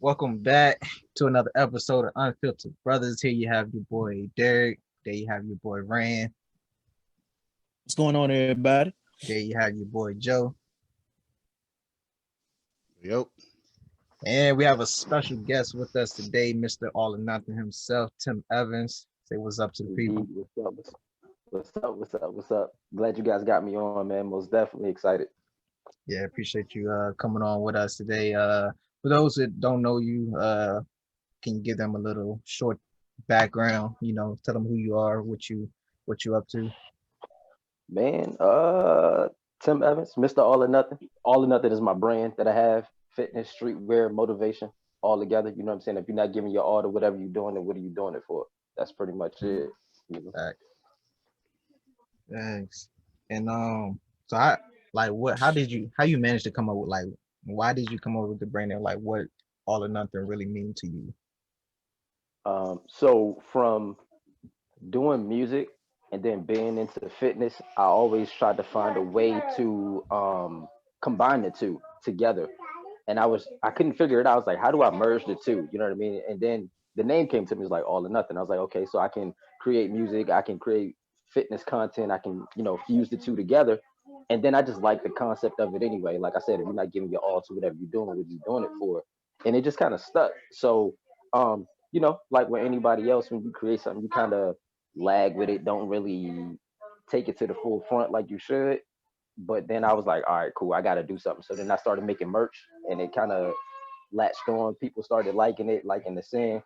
Welcome back to another episode of Unfiltered Brothers. Here you have your boy Derek. There you have your boy Rand. What's going on, everybody? There you have your boy Joe. Yep. And we have a special guest with us today, Mr. All or Nothing himself, Tim Evans. Say what's up to the people. Indeed. What's up? Glad you guys got me on, man. Most definitely excited. Yeah, appreciate you coming on with us today. For those that don't know you, can you give them a little short background? Tell them who you are, what you up to. Man, Tim Evans, Mr. All or Nothing. All or Nothing is my brand that I have. Fitness, streetwear, motivation, all together. You know what I'm saying? If you're not giving your all to whatever you're doing, then what are you doing it for? That's pretty much it. You know? Back. Thanks. And so I like what how you manage to come up with why did you come up with the brand and like what all or nothing really mean to you? So from doing music and then being into fitness, I always tried to find a way to combine the two together. And I couldn't figure it out. I was like, how do I merge the two? You know what I mean? And then the name came to me, it's like all or nothing. I was like, okay, so I can create music, I can create fitness content, I can, fuse the two together. And then I just like the concept of it anyway. Like I said, if you're not giving your all to whatever you're doing, what are you doing it for? And it just kind of stuck. So like with anybody else, when you create something, you kind of lag with it, don't really take it to the full front like you should. But then I was like, all right, cool, I got to do something. So then I started making merch, and it kind of latched on. People started liking it, liking the scene,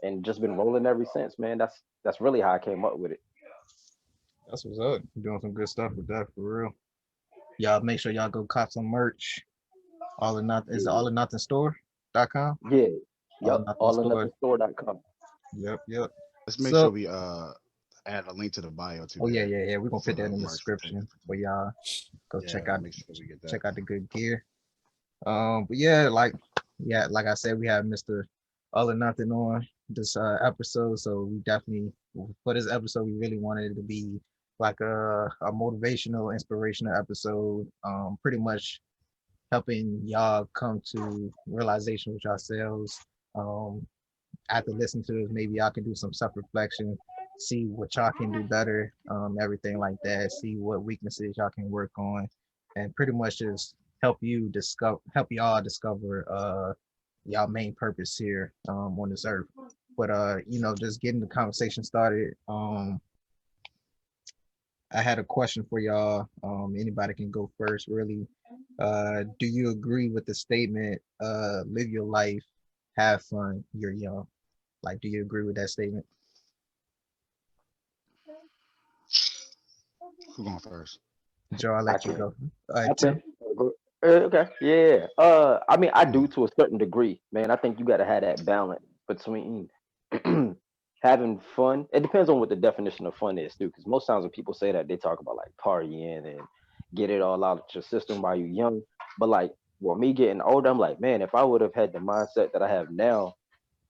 and just been rolling ever since, man. That's really how I came up with it. That's what's up. You're doing some good stuff with that for real. Y'all make sure y'all go cop some merch. All or nothing is it all or nothing store.com? Yeah, All or yep. nothing store. Allanotherstore.com. Yep. Let's make So sure we add a link to the bio too. oh yeah. We're gonna For put that the in the merch description thing. for y'all. Go Yeah, check make sure we get that. check out the good gear. But like I said, we have Mr. All or Nothing on this episode. So we definitely for this episode we really wanted it to be like a motivational, inspirational episode. Pretty much helping y'all come to realization with yourselves. Um, After listening to this, maybe y'all can do some self-reflection, see what y'all can do better, everything like that, see what weaknesses y'all can work on, and pretty much just help y'all discover y'all main purpose here on this earth. But just getting the conversation started. I had a question for y'all. Anybody can go first, really. Do you agree with the statement, live your life, have fun, you're young? Like, do you agree with that statement? Who going first? Joe, I'll I let you can. go. All I right, can. Tim. Okay. Yeah. I mean, I Yeah. do to a certain degree, man. I think you got to have that balance between having fun. It depends on what the definition of fun is, too. Because most times when people say that, they talk about like partying and get it all out of your system while you're young. But like, well, me getting older, I'm like, man, if I would have had the mindset that I have now,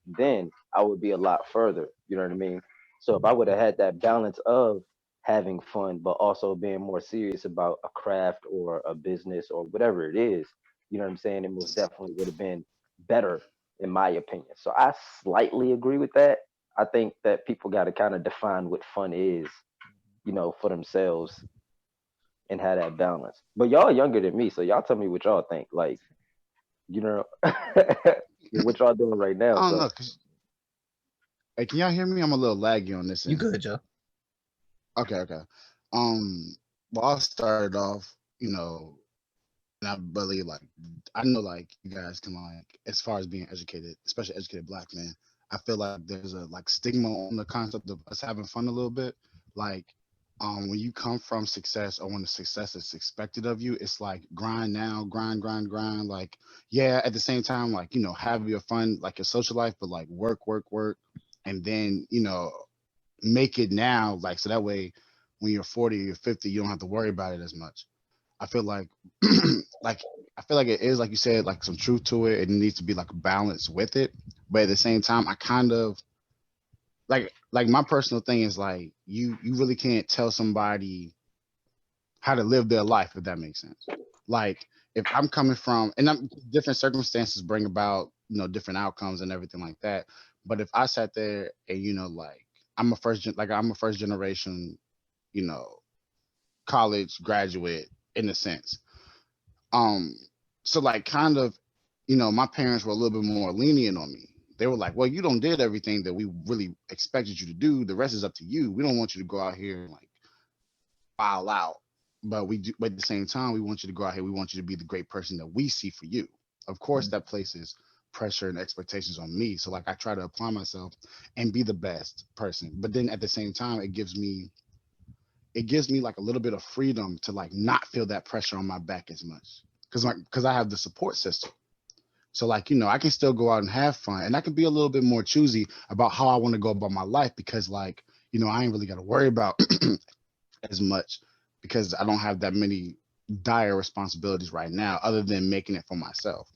then I would be a lot further. You know what I mean? So if I would have had that balance of having fun, but also being more serious about a craft or a business or whatever it is, you know what I'm saying? It most definitely would have been better, in my opinion. So I slightly agree with that. I think that people got to kind of define what fun is, for themselves and have that balance. But y'all younger than me, so y'all tell me what y'all think. Like, you know, what y'all doing right now. I don't So know, cause hey, can y'all hear me? I'm a little laggy on this You end. good, Joe? Okay. Um, well, I'll start it off. And I believe I know you guys can as far as being educated, especially educated black men. I feel like there's a stigma on the concept of us having fun a little bit. Like when you come from success or when the success is expected of you, it's like grind now, grind. Like, yeah, at the same time, have your fun, like your social life, but like work, and then, make it now, so that way when you're 40 or you're 50, you don't have to worry about it as much. I feel like like I feel like it is, like you said, like some truth to it. It needs to be like a balance with it. But at the same time, I kind of like my personal thing is like you really can't tell somebody how to live their life, if that makes sense. Like if I'm coming from, and different circumstances bring about different outcomes and everything like that. But if I sat there and like I'm a first generation, you know, college graduate in a sense. Um, so like kind of, my parents were a little bit more lenient on me. They were like, well, you don't did everything that we really expected you to do. The rest is up to you. We don't want you to go out here and like file out. But we do, but at the same time, we want you to go out here. We want you to be the great person that we see for you. Of course, that places pressure and expectations on me. So like I try to apply myself and be the best person. But then at the same time, it gives me like a little bit of freedom to like not feel that pressure on my back as much. Because I have the support system. So like, I can still go out and have fun, and I can be a little bit more choosy about how I want to go about my life, because like, I ain't really got to worry about as much, because I don't have that many dire responsibilities right now other than making it for myself.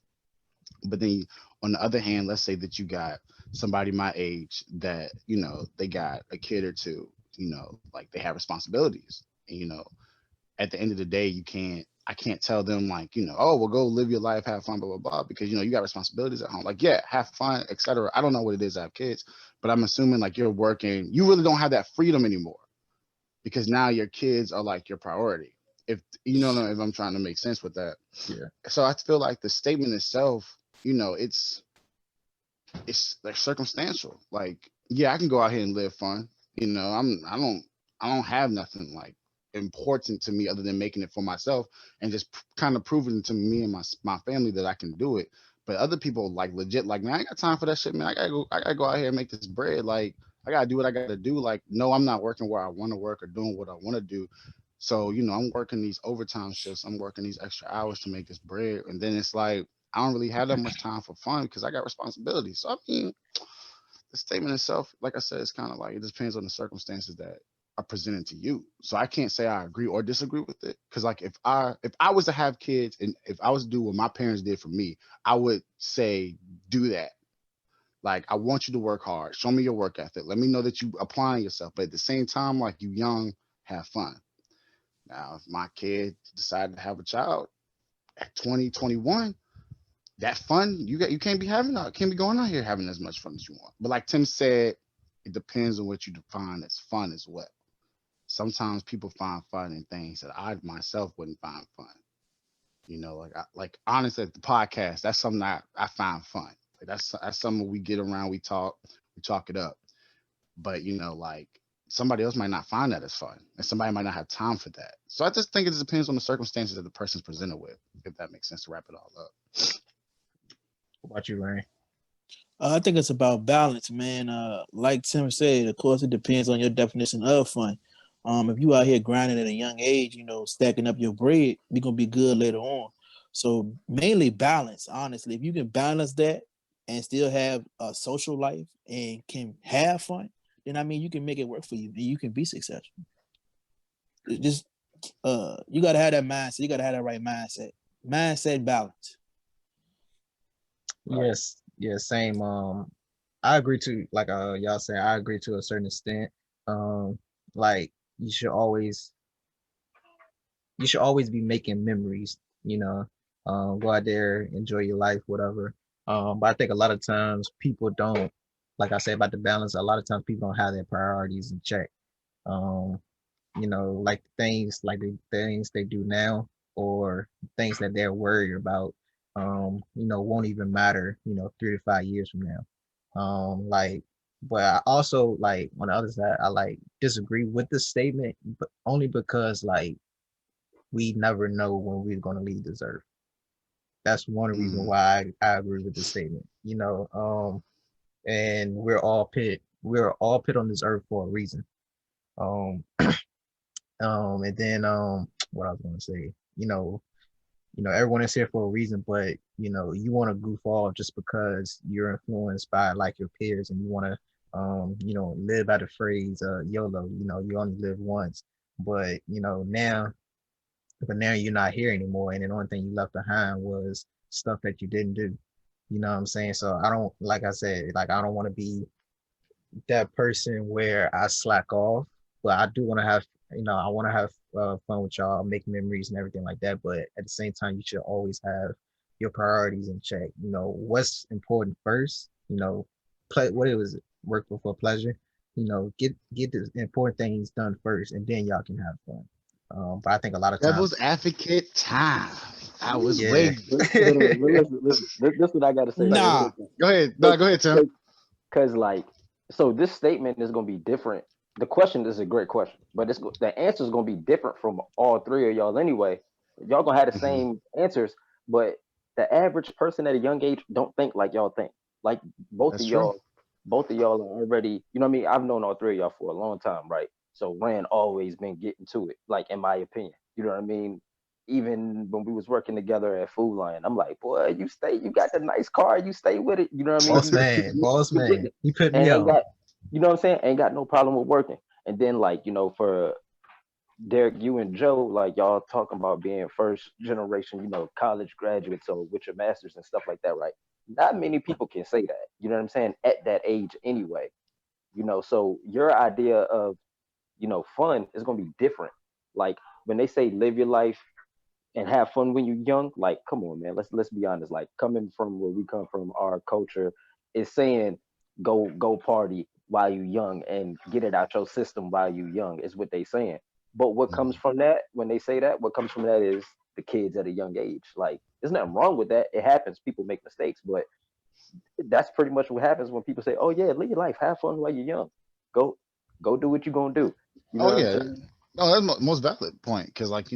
But then on the other hand, let's say that you got somebody my age that, they got a kid or two, like they have responsibilities. And, at the end of the day, I can't tell them like, oh, well, go live your life, have fun, blah, blah, blah, because, you got responsibilities at home. Like, yeah, have fun, etc. I don't know what it is to have kids, but I'm assuming like you're working, you really don't have that freedom anymore, because now your kids are like your priority. If if I'm trying to make sense with that. Yeah. So I feel like the statement itself, it's like circumstantial. Like, yeah, I can go out here and live fun. I don't have nothing like important to me other than making it for myself and just kind of proving to me and my family that I can do it. But other people like legit like, man, I ain't got time for that shit, man. I gotta go out here and make this bread. Like, I gotta do what I gotta do. Like, no, I'm not working where I want to work or doing what I want to do. So, I'm working these overtime shifts. I'm working these extra hours to make this bread. And then it's like, I don't really have that much time for fun because I got responsibilities. So, I mean, the statement itself, like I said, it's kind of like, it depends on the circumstances that are presented to you. So I can't say I agree or disagree with it. Cause like if I was to have kids and if I was to do what my parents did for me, I would say do that. Like, I want you to work hard. Show me your work ethic. Let me know that you applying yourself. But at the same time, like, you young, have fun. Now, if my kid decided to have a child at 20, 21, that fun, you can't be can't be going out here having as much fun as you want. But like Tim said, it depends on what you define as fun as well. Sometimes people find fun in things that I myself wouldn't find fun. Like honestly, the podcast, that's something I find fun. Like that's something we get around, we talk it up. But like somebody else might not find that as fun, and somebody might not have time for that. So I just think it just depends on the circumstances that the person's presented with, if that makes sense to wrap it all up. What about you, Ryan? I think it's about balance, man. Like Tim said, of course, it depends on your definition of fun. If you out here grinding at a young age, stacking up your bread, you're gonna be good later on. So mainly balance, honestly. If you can balance that and still have a social life and can have fun, then I mean you can make it work for you and you can be successful. Just you gotta have that mindset. You gotta have that right mindset. Mindset balance. Right. Yes, yeah, same. I agree to like y'all say, I agree to a certain extent. Like you should always be making memories, go out there, enjoy your life, whatever. But I think a lot of times people don't, like I say about the balance, a lot of times people don't have their priorities in check. Um, like the things they do now or things that they're worried about, won't even matter, 3 to 5 years from now. But I also like on the other side, I like disagree with the statement, but only because like we never know when we're going to leave this earth. That's one reason Mm, why I agree with the statement, and we're all put on this earth for a reason. Um, and then what I was gonna say, everyone is here for a reason, but you want to goof off just because you're influenced by like your peers and you want to live by the phrase YOLO, you only live once. But now you're not here anymore, and the only thing you left behind was stuff that you didn't do. You know what I'm saying? So I don't, like I said, like I don't want to be that person where I slack off, but I do want to have, I want to have fun with y'all, make memories and everything like that. But at the same time, you should always have your priorities in check. What's important first. Play what it was work before pleasure. Get the important things done first, and then y'all can have fun. But I think a lot of Devil's times, advocate time. I was yeah, waiting. Listen. This is what I gotta say real Nah, quick. Go ahead. No, go ahead, Tim. Because like, so this statement is gonna be different. The question is a great question, but the answer is gonna be different from all three of y'all anyway. Y'all gonna have the Hmm. same answers, but the average person at a young age don't think like y'all think. Like both That's of true. y'all, both of y'all are already. You know what I mean? I've known all three of y'all for a long time, right? So Rand always been getting to it, like in my opinion. You know what I mean? Even when we was working together at Food Lion, I'm like, boy, you got the nice car, you stay with it. You know what I mean? boss You getting man, it, he put and me ain't on. got, you know what I'm saying? Ain't got no problem with working. And then like, for Derek, you and Joe, like y'all talking about being first generation, college graduates, so with your masters and stuff like that, right? Not many people can say that. You know what I'm saying? At that age, anyway. So your idea of fun is gonna be different. Like when they say live your life and have fun when you're young, like come on, man. Let's be honest. Like coming from where we come from, our culture is saying go party while you young and get it out your system while you young is what they saying. But what comes Mhm. from that when they say that? What comes from that is the kids at a young age. Like there's nothing wrong with that. It happens. People make mistakes, but that's pretty much what happens when people say, "Oh yeah, live your life, have fun while you're young. Go go do what you're gonna do." You know Oh what I'm yeah. saying? No, that's most valid point because, like,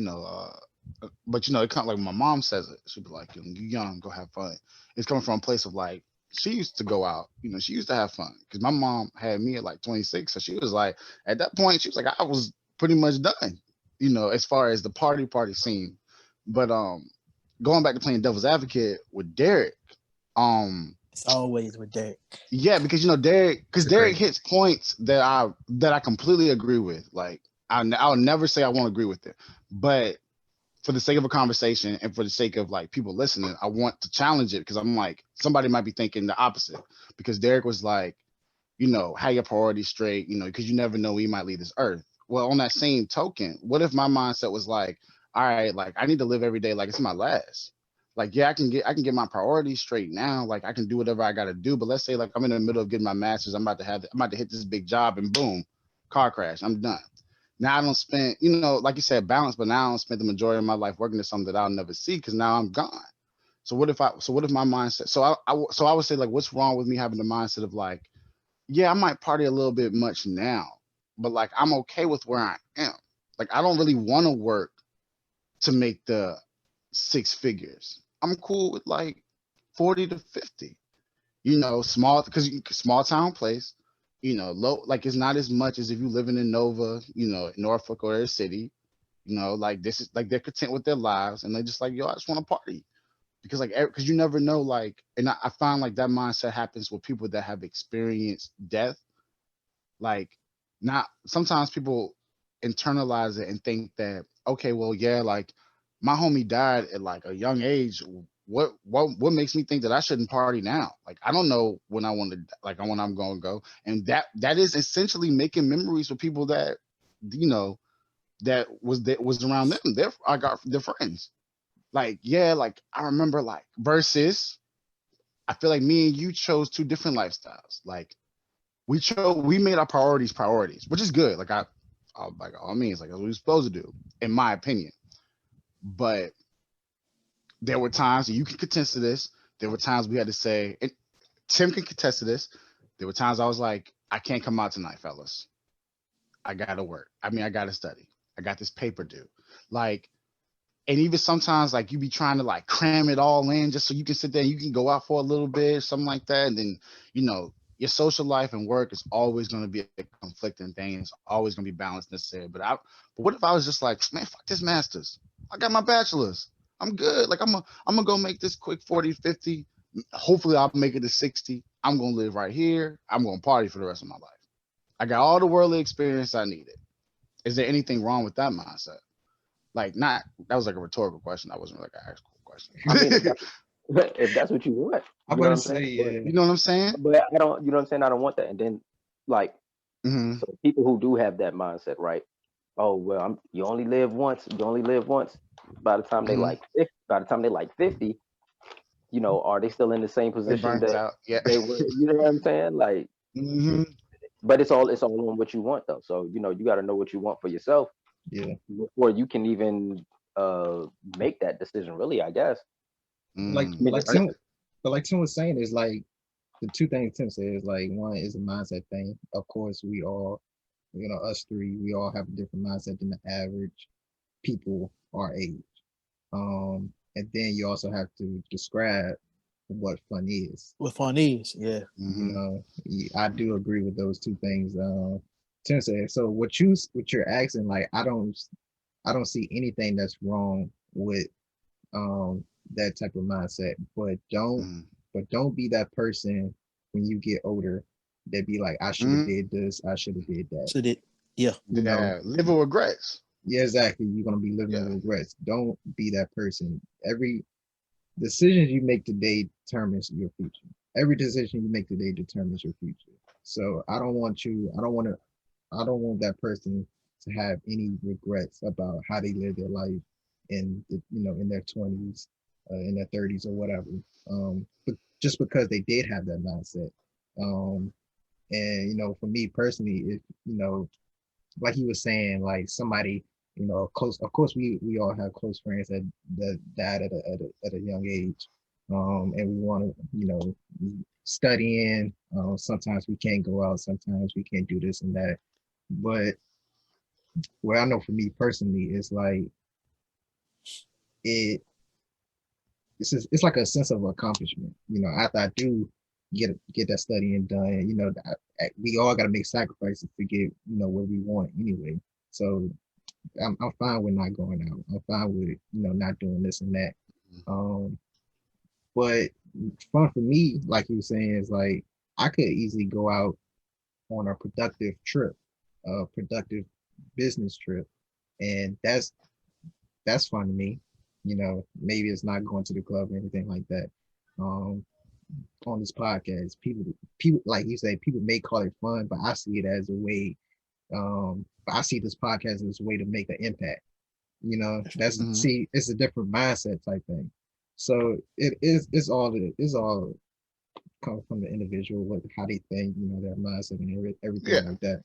but it kind of like my mom says it. She'd be like, "You young, go have fun." It's coming from a place of like she used to go out. She used to have fun because my mom had me at like 26, so she was like, at that point, she was like, I was pretty much done. As far as the party scene. But going back to playing devil's advocate with Derek, um, it's always with that. yeah, because It's a Derek great. hits points that I completely agree with. Like I'll never say I won't agree with it, but for the sake of a conversation and for the sake of like people listening, I want to challenge it because I'm like somebody might be thinking the opposite. Because Derek was like, have your priorities straight, because you never know when you might leave this earth. Well, on that same token, what if my mindset was like, all right, like I need to live every day like it's my last. Like, yeah, I can get my priorities straight now. Like I can do whatever I gotta do. But let's say like I'm in the middle of getting my master's, I'm about to hit this big job and boom, car crash. I'm done. Now I don't spend, like you said, balance, but now I don't spend the majority of my life working to something that I'll never see because now I'm gone. So what if my mindset, so I would say like, what's wrong with me having the mindset of like, yeah, I might party a little bit much now, but like I'm okay with where I am. Like I don't really want to work to make the six figures. I'm cool with like 40 to 50. Small because small town place. Low like it's not as much as if you living in Nova, Norfolk or a city. Like this is like they're content with their lives and they're just like, yo, I just want to party because because you never know and I find like that mindset happens with people that have experienced death. Like, not sometimes people internalize it and think that, okay, well, yeah, like my homie died at like a young age. What makes me think that I shouldn't party now? Like, I don't know when I want to, like when I'm going to go, and that is essentially making memories with people that you know that was around them. I got their friends. Like, yeah, like I remember like versus. I feel like me and you chose two different lifestyles. Like we made our priorities, which is good. Like all means, like that's what we're supposed to do, in my opinion. But there were times, and you can contest to this. There were times we had to say, and Tim can contest to this. There were times I was like, I can't come out tonight, fellas. I gotta work. I mean, I gotta study. I got this paper due. Like, and even sometimes, like you be trying to like cram it all in just so you can sit there and you can go out for a little bit, something like that. And then, your social life and work is always going to be a conflicting thing. It's always going to be balanced necessary. But what if I was just like, man, fuck this master's. I got my bachelor's. I'm good. Like I'm gonna go make this quick 40, 50. Hopefully I'll make it to 60. I'm gonna live right here. I'm gonna party for the rest of my life. I got all the worldly experience I needed. Is there anything wrong with that mindset? Like, not that was like a rhetorical question. That wasn't like an actual question. I mean, if that's what you want, I'm you know about what to I'm say, saying? But yeah. You know what I'm saying? I don't, you know what I'm saying? I don't want that. And then like, Hmm. so people who do have that mindset, right? Oh well, you only live once. You only live once. By the time they Hmm. like 50, by the time they like 50, you know, are they still in the same It position burns that out. Yeah. they were? You know what I'm saying? Like, Hmm. but it's all on what you want though. So you know, you got to know what you want for yourself Yeah. before you can even uh make that decision. Really, I guess. Like I mean, like it's Tim, different. but like Tim was saying is like the two things Tim said is like one is a mindset thing. Of course, we all, us three, we all have a different mindset than the average people our age. And then you also have to describe what fun is. With fun is, yeah. You Hmm. know, I do agree with those two things. Tim said, so what you're asking, like, I don't see anything that's wrong with um that type of mindset, Hmm. but don't be that person when you get older that be like, I should have Hmm. did this, I should have did that. So that, yeah. You know, Yeah. Live with regrets. yeah, exactly. You're gonna be living Yeah. with regrets. Don't be that person. Every decisions you make today determines your future. Every decision you make today determines your future. So I don't want you. I don't want that person to have any regrets about how they live their life in their 20s, in their 30s or whatever. But just because they did have that mindset. Um, and for me personally, if like he was saying, like somebody, close. Of course, we all have close friends that died at a young age, and we want to, studying. Sometimes we can't go out. Sometimes we can't do this and that. But what I know for me personally is like it. It's like a sense of accomplishment. After I do get that studying done, we all got to make sacrifices to get what we want anyway. So I'm fine with not going out. I'm fine with not doing this and that. Um, but fun for me, like you were saying, is like I could easily go out on a productive trip, a productive business trip, and that's fun to me. Maybe it's not going to the club or anything like that. Um, on this podcast, people like you say, people may call it fun, but I see it as a way. I see this podcast as a way to make an impact. That's Hmm. see, it's a different mindset type thing. So it's all comes from the individual, what how they think, their mindset and everything Yeah. like that.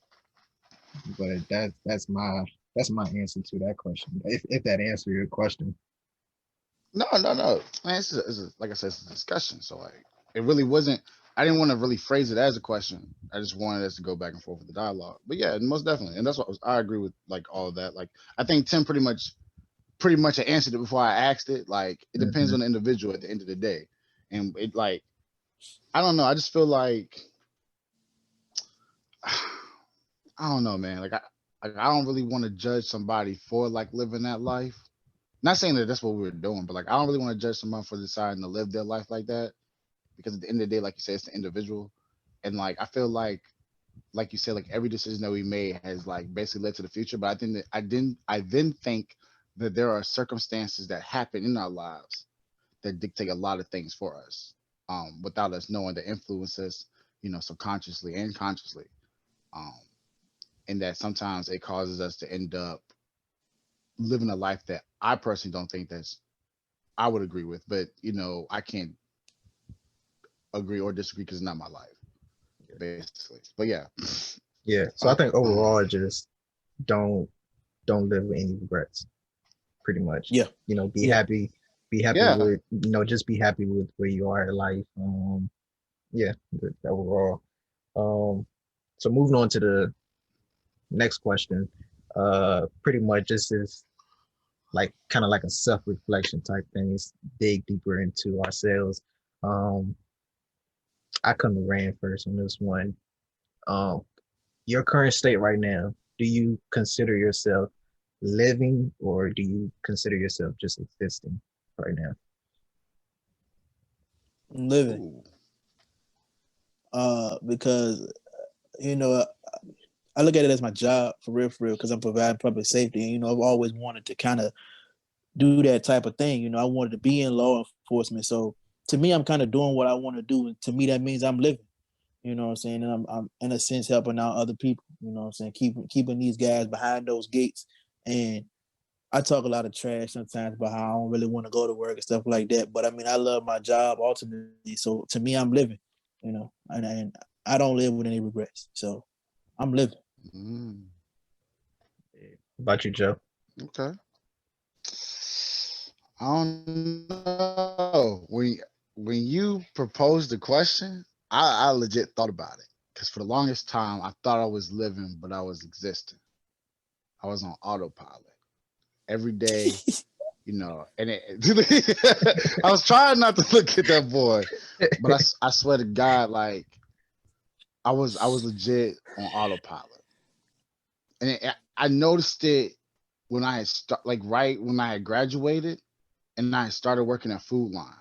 But that's my answer to that question. If that answer your question. No, no, no. Man, like I said, it's a discussion. So like, it really wasn't. I didn't want to really phrase it as a question. I just wanted us to go back and forth with the dialogue. But yeah, most definitely, and that's what I agree with. Like all of that. Like I think Tim pretty much answered it before I asked it. Like it depends Hmm. on the individual at the end of the day, and it like I don't know. I just feel like I don't know, man. Like I don't really want to judge somebody for like living that life. Not saying that that's what we were doing, but like I don't really want to judge someone for deciding to live their life like that because at the end of the day, like you said, it's the individual, and like I feel like you said, like every decision that we made has like basically led to the future. But I think that I then think that there are circumstances that happen in our lives that dictate a lot of things for us, without us knowing the influences, subconsciously and consciously, um, and that sometimes it causes us to end up living a life that I personally don't think that's I would agree with, but I can't agree or disagree because it's not my life, basically. But yeah, Yeah. So I um, think overall, just don't don't live with any regrets. Pretty much. Yeah. Be Yeah. happy. Be happy yeah, with just be happy with where you are in life. Yeah. Overall. Um. So moving on to the next question. Pretty much this is like kind of like a self-reflection type thing. It's dig deeper into ourselves. Um, I come to Rand first on this one. Um, your current state right now, do you consider yourself living or do you consider yourself just existing right now? I'm living. ooh, Because I look at it as my job for real, because I'm providing public safety. And, I've always wanted to kind of do that type of thing. I wanted to be in law enforcement. So to me, I'm kind of doing what I want to do. And to me, that means I'm living. You know what I'm saying? And I'm in a sense helping out other people. You know what I'm saying? Keeping these guys behind those gates. And I talk a lot of trash sometimes about how I don't really want to go to work and stuff like that. But I mean, I love my job ultimately. So to me, I'm living, and I don't live with any regrets. So I'm living. Mm, Yeah. About you, Joe? okay. I don't know. When you proposed the question, I legit thought about it. Because for the longest time, I thought I was living, but I was existing. I was on autopilot every day, and I was trying not to look at that boy, but I swear to God, like I was legit on autopilot, and I noticed it when I had like right when I had graduated and I started working at Food Line.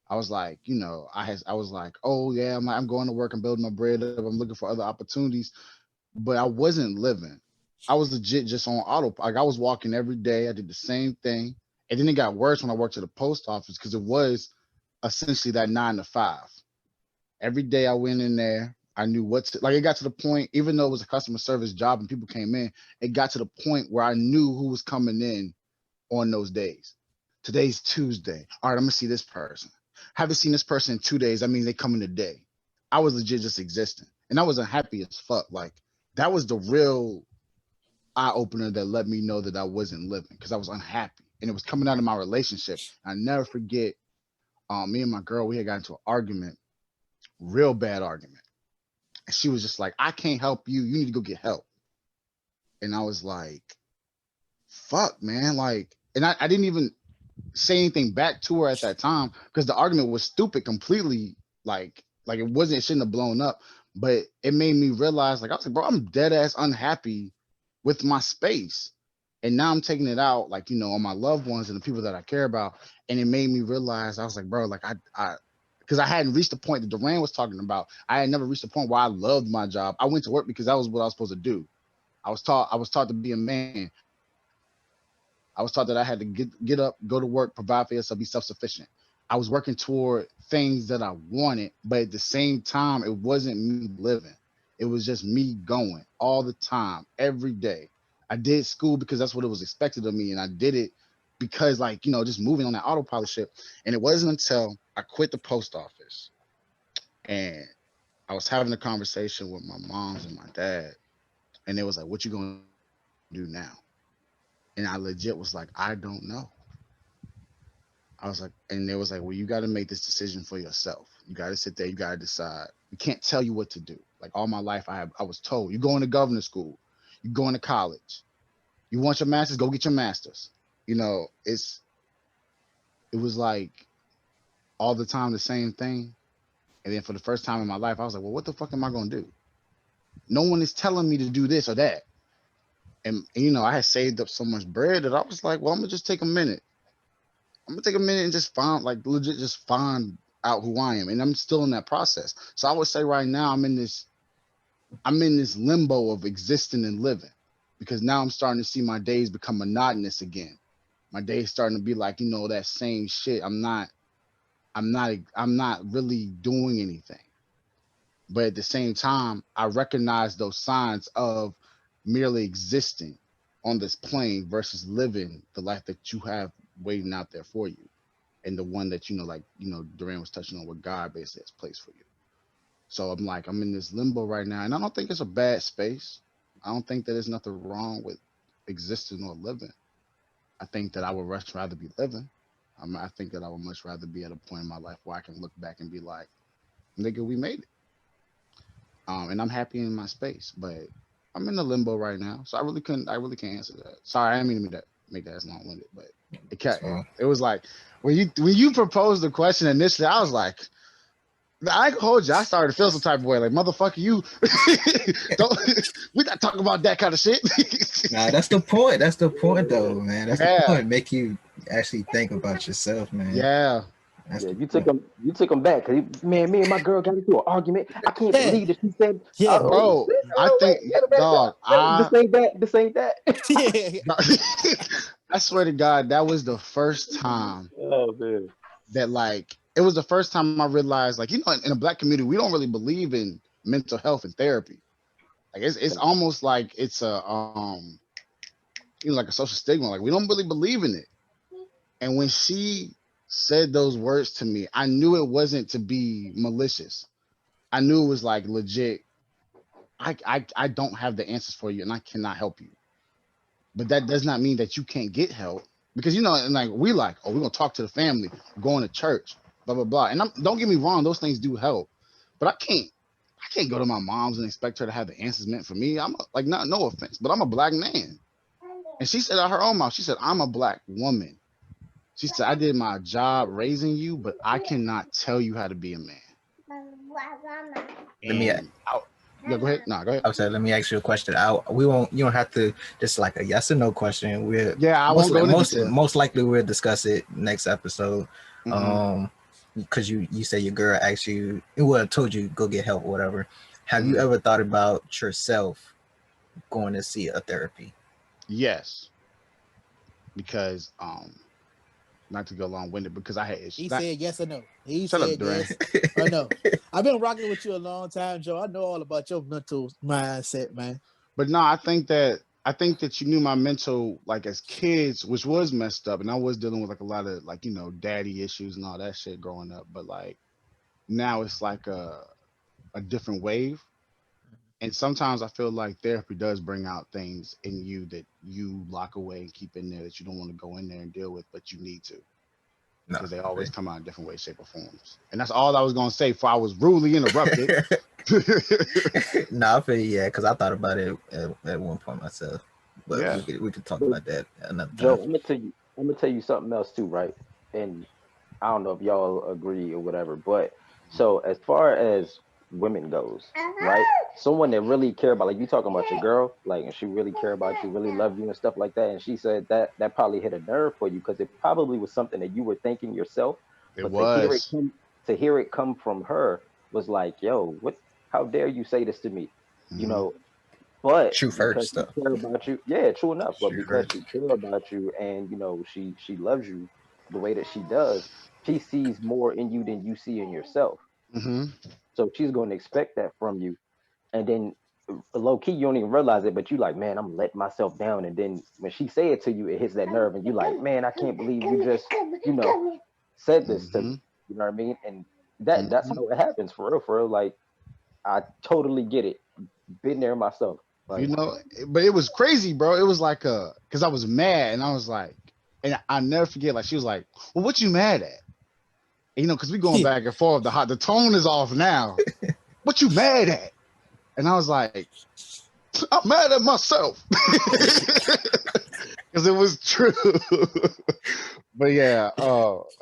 I was like, I was like, oh yeah, I'm going to work. I'm building my bread up. I'm looking for other opportunities, but I wasn't living. I was legit just on auto. Like I was walking every day. I did the same thing, and then it got worse when I worked at the post office because it was essentially that 9 to 5. Every day I went in there. I knew what to, like. It got to the point, even though it was a customer service job and people came in, it got to the point where I knew who was coming in on those days. Today's Tuesday. All right, I'm gonna see this person. Haven't seen this person in 2 days. I mean, they come in today. I was legit just existing, and I was unhappy as fuck. Like that was the real eye opener that let me know that I wasn't living because I was unhappy, and it was coming out of my relationship. I never forget. Me and my girl, we had got into an argument, real bad argument, and she was just like, "I can't help you. You need to go get help." And I was like, "Fuck, man!" Like, and I didn't even say anything back to her at that time because the argument was stupid completely. Like it wasn't. It shouldn't have blown up, but it made me realize. Like I was like, bro, I'm dead ass unhappy with my space, and now I'm taking it out, like on my loved ones and the people that I care about. And it made me realize. I was like, bro, like I because I hadn't reached the point that Duran was talking about. I had never reached the point where I loved my job. I went to work because that was what I was supposed to do. I was taught to be a man. I was taught that I had to get up, go to work, provide for yourself, be self-sufficient. I was working toward things that I wanted, but at the same time, it wasn't me living. It was just me going all the time, every day. I did school because that's what it was expected of me, and I did it because, like, just moving on that autopilot ship. And it wasn't until I quit the post office and I was having a conversation with my moms and my dad, and they was like, "What you gonna do now?" And I legit was like, "I don't know." I was like, and they was like, "Well, you got to make this decision for yourself. You got to sit there. You got to decide. We can't tell you what to do." Like all my life, I was told, "You going to governor school. You going to college. You want your master's? Go get your master's." It was like all the time the same thing. And then for the first time in my life, I was like, "Well, what the fuck am I gonna do? No one is telling me to do this or that." And I had saved up so much bread that I was like, "Well, I'm gonna just take a minute. I'm gonna take a minute and just find, like, legit, just find out who I am." And I'm still in that process. So I would say right now I'm in this limbo of existing and living because now I'm starting to see my days become monotonous again. My days starting to be like, that same shit. I'm not really doing anything. But at the same time, I recognize those signs of merely existing on this plane versus living the life that you have waiting out there for you, and the one that Duran was touching on, what God basically has placed for you. So I'm in this limbo right now, and I don't think it's a bad space. I don't think that there's nothing wrong with existing or living. I think that I would much rather be living. I think that I would much rather be at a point in my life where I can look back and be like, "Nigga, we made it." And I'm happy in my space, but I'm in the limbo right now, so I really can't answer that. Sorry, I didn't mean to make that as long winded, but it was like when you proposed the question initially, I was like, I ain't gonna hold you. I started to feel some type of way, like, motherfucker, you don't we not talking about that kind of shit. Nah, that's the point. That's the point, though, man. That's the Yeah, point. Make you actually think about yourself, man. yeah, That's Yeah, the you took point. him. You took him back, cause man, me and my girl got into an argument. I can't Yeah, believe that she said, yeah, "Oh, bro. this, I oh think, wait, dog, this ain't that. This ain't that." yeah. I swear to God, that was the first time Oh man. that, like, it was the first time I realized, like, in a black community, we don't really believe in mental health and therapy. Like it's almost like it's like a social stigma. Like we don't really believe in it. And when she said those words to me, I knew it wasn't to be malicious. I knew it was like legit. I don't have the answers for you, and I cannot help you. But that does not mean that you can't get help because and like we like, oh, we're gonna talk to the family, going to church, blah blah blah. And don't get me wrong, those things do help, but I can't go to my mom's and expect her to have the answers meant for me. Like, not no offense, but I'm a black man, and she said out her own mouth, she said I'm a black woman. She said I did my job raising you, but I cannot tell you how to be a man. Let me And yeah, go ahead. Nah, go ahead. I would say, let me ask you a question. We won't. You don't have to just like a yes or no question. We're Yeah, I won't go into detail. most likely we'll discuss it next episode. Mhm. Because you say your girl asked you, well, told you go get help or whatever. Have you Mhm. ever thought about yourself going to see a therapy? Yes, because not to go long winded because I had He issues. said yes or no. He Shut up, said Duran. yes or no. I've been rocking with you a long time, Joe. I know all about your mental mindset, man. But no, I think that you knew my mental like as kids, which was messed up, and I was dealing with like a lot of like daddy issues and all that shit growing up. But like now it's like a different wave, and sometimes I feel like therapy does bring out things in you that you lock away and keep in there that you don't want to go in there and deal with, but you need to No. because they always come out in different ways, shape, or forms. And that's all I was gonna say before I was rudely interrupted. No, I feel yeah, because I thought about it at one point myself, but Yeah. we could talk But about that another Joe, time. I'm gonna tell you something else too, right? And I don't know if y'all agree or whatever, but so as far as women goes, right? Someone that really care about, like you talking about your girl, like, and she really care about you, really love you and stuff like that. And she said that probably hit a nerve for you because it probably was something that you were thinking yourself, It but was. to hear it come from her was like, yo, what? How dare you say this to me? You Hmm. know, but True because first she stuff. care about you, yeah, true enough. But True because first. she care about you, and she loves you the way that she does, she sees more in you than you see in yourself. Hmm. So she's going to expect that from you, and then low key you don't even realize it, but you like, man, I'm letting myself down. And then when she say it to you, it hits that nerve, and you like, man, I can't believe you just said this to me. Hmm. You know what I mean? And that's Hmm. how it happens for real, for real. Like I totally get it. Been there myself. You Like know, but it was crazy, bro. It was like because I was mad and I was like, and I never forget, like she was like, "Well, what you mad at?" And, because we going back and forth. The tone is off now. What you mad at? And I was like, I'm mad at myself because it was true. But yeah,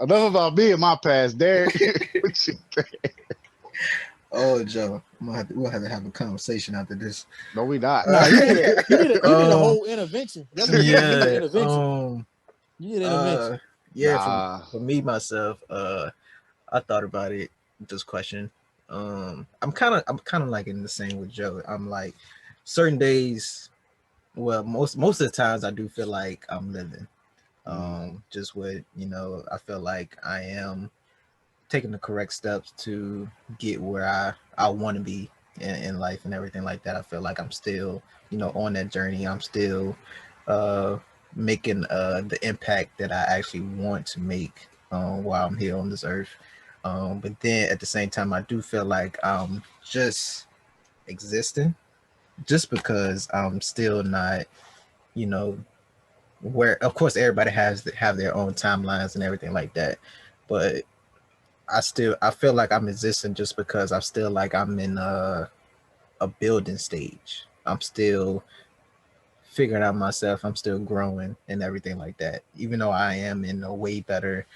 enough about me and my past, Derek. What you think? Oh, Joe, we'll have to have a conversation after this. No, we not. Nah, you need a whole intervention. That's what you need. You need an Yeah. intervention. You need an intervention. Yeah. Nah. For me myself, I thought about it. This question. I'm kind of like in the same with Joe. I'm like certain days. Well, most of the times I do feel like I'm living. Just with I feel like I am taking the correct steps to get where I want to be in life and everything like that. I feel like I'm still on that journey. I'm still uh making the impact that I actually want to make while I'm here on this earth. But then at the same time, I do feel like I'm just existing, just because I'm still not, you know, where. Of course, everybody have their own timelines and everything like that, but I feel like I'm existing just because I still like I'm in a building stage. I'm still figuring out myself. I'm still growing and everything like that. Even though I am in a way better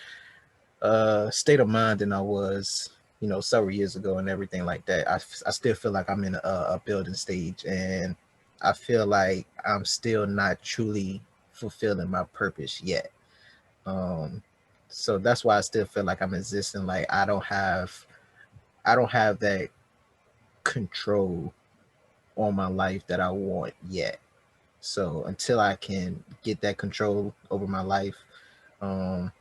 state of mind than I was, several years ago and everything like that. I still feel like I'm in a building stage, and I feel like I'm still not truly fulfilling my purpose yet. Um, so that's why I still feel like I'm existing. Like I don't have that control on my life that I want yet. So until I can get that control over my life, um,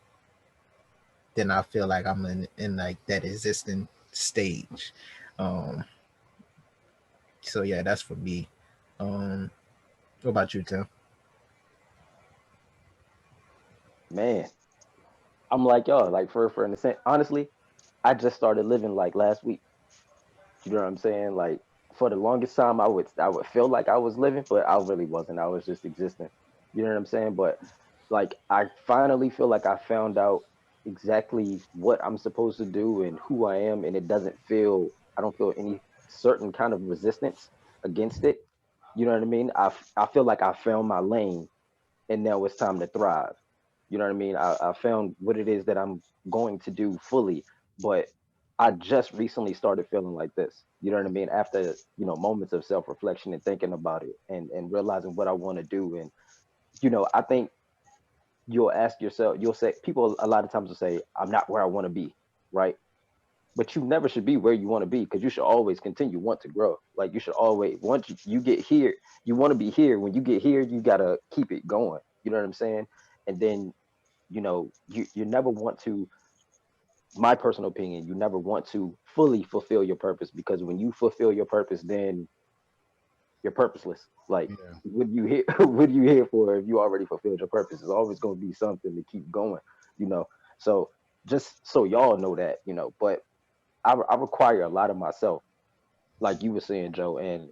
then I feel like I'm in like that existing stage. Um, so yeah, that's for me. What about you, Tim? man, I'm like y'all, like for in the sense, honestly, I just started living like last week. You know what I'm saying? Like for the longest time, I would feel like I was living, but I really wasn't. I was just existing. You know what I'm saying? But like I finally feel like I found out exactly what I'm supposed to do and who I am, and it doesn't feel. I don't feel any certain kind of resistance against it. You know what I mean? I feel like I found my lane, and now it's time to thrive. You know what I mean? I found what it is that I'm going to do fully, but I just recently started feeling like this. You know what I mean? After, moments of self-reflection and thinking about it and realizing what I want to do. And, I think you'll ask yourself, you'll say, people a lot of times will say, I'm not where I want to be, right? But you never should be where you want to be because you should always continue want to grow. Like you should always once you get here, you want to be here. When you get here, you gotta keep it going. You know what I'm saying? And then you never want to, my personal opinion, you never want to fully fulfill your purpose because when you fulfill your purpose, then you're purposeless. Like Yeah. what you here what are you here for if you already fulfilled your purpose? It's always gonna be something to keep going, you know. So just so y'all know that, but I require a lot of myself, like you were saying, Joe, and